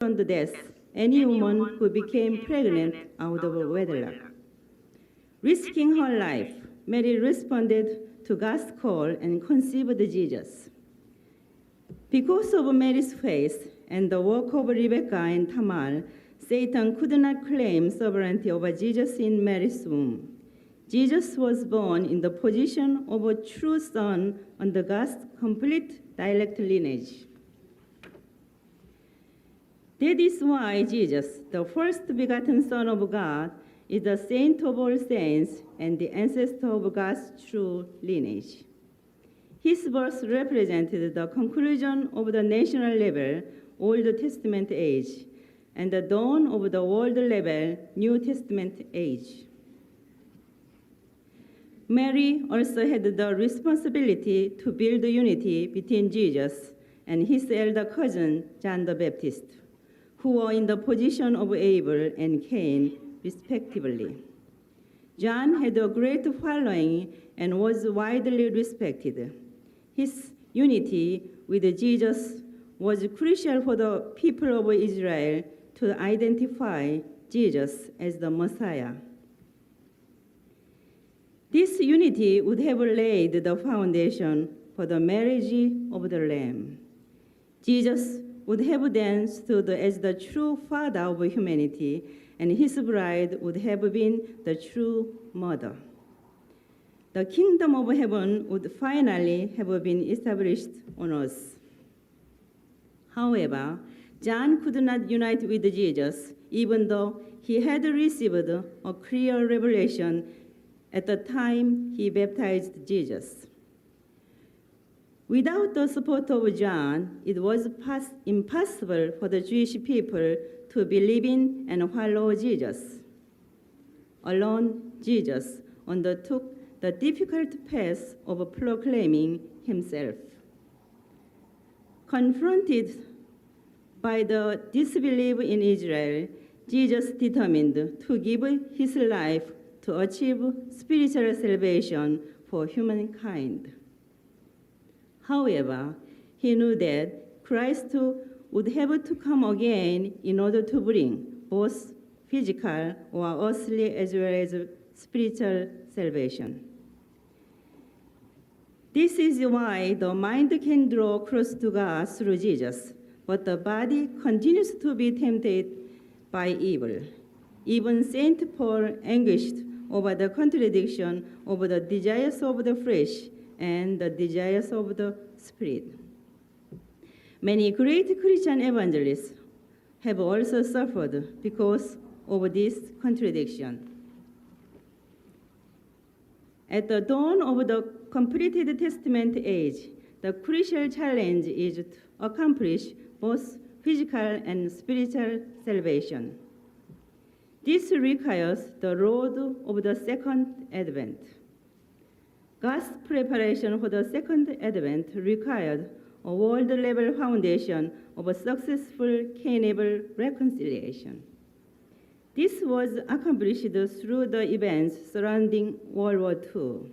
the death any woman who became pregnant out of wedlock. Risking her life, Mary responded to God's call and conceived Jesus. Because of Mary's faith and the work of Rebekah and Tamar, Satan could not claim sovereignty over Jesus in Mary's womb. Jesus was born in the position of a true son under God's complete direct lineage. That is why Jesus, the first begotten Son of God, is the saint of all saints and the ancestor of God's true lineage. His birth represented the conclusion of the national level Old Testament age and the dawn of the world level New Testament age. Mary also had the responsibility to build unity between Jesus and his elder cousin, John the Baptist, who were in the position of Abel and Cain, respectively. John had a great following and was widely respected. His unity with Jesus was crucial for the people of Israel to identify Jesus as the Messiah. This unity would have laid the foundation for the marriage of the Lamb. Jesus would have then stood as the true father of humanity, and his bride would have been the true mother. The kingdom of heaven would finally have been established on earth. However, John could not unite with Jesus, even though he had received a clear revelation at the time he baptized Jesus. Without the support of John, it was impossible for the Jewish people to believe in and follow Jesus. Alone, Jesus undertook the difficult task of proclaiming himself. Confronted by the disbelief in Israel, Jesus determined to give his life to achieve spiritual salvation for humankind. However, he knew that Christ would have to come again in order to bring both physical or earthly as well as spiritual salvation. This is why the mind can draw close to God through Jesus, but the body continues to be tempted by evil. Even St. Paul anguished over the contradiction of the desires of the flesh and the desires of the spirit. Many great Christian evangelists have also suffered because of this contradiction. At the dawn of the completed Testament age, the crucial challenge is to accomplish both physical and spiritual salvation. This requires the road of the second advent. God's preparation for the second advent required a world-level foundation of a successful Cain-Abel reconciliation. This was accomplished through the events surrounding World War II.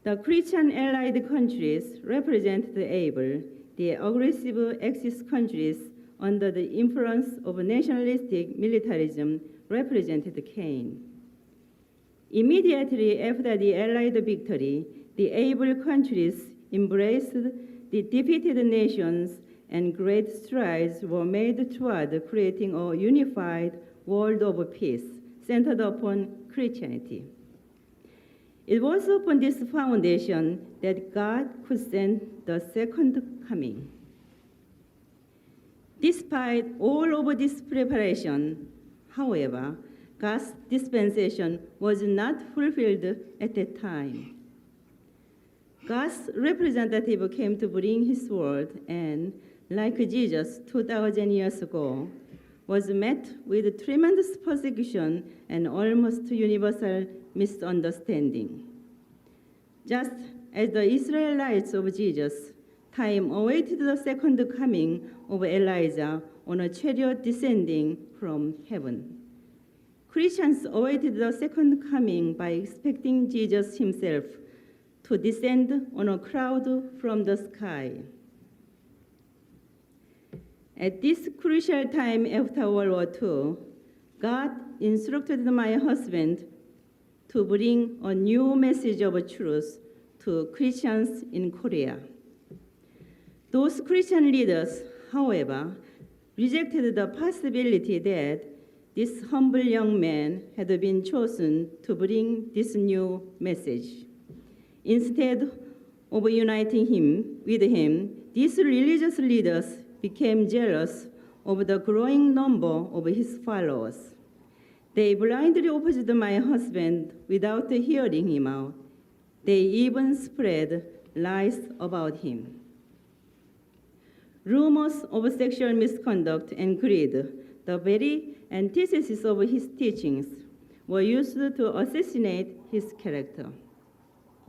The Christian allied countries represented Abel, the aggressive Axis countries under the influence of nationalistic militarism represented Cain. Immediately after the Allied victory, the able countries embraced the defeated nations, and great strides were made toward creating a unified world of peace centered upon Christianity. It was upon this foundation that God could send the second coming. Despite all of this preparation, however, God's dispensation was not fulfilled at that time. God's representative came to bring his word and, like Jesus 2,000 years ago, was met with tremendous persecution and almost universal misunderstanding. Just as the Israelites of Jesus' time awaited the second coming of Elijah on a chariot descending from heaven, Christians awaited the second coming by expecting Jesus himself to descend on a cloud from the sky. At this crucial time after World War II, God instructed my husband to bring a new message of truth to Christians in Korea. Those Christian leaders, however, rejected the possibility that this humble young man had been chosen to bring this new message. Instead of uniting him with him, these religious leaders became jealous of the growing number of his followers. They blindly opposed my husband without hearing him out. They even spread lies about him. Rumors of sexual misconduct and greed, the very antithesis of his teachings, were used to assassinate his character.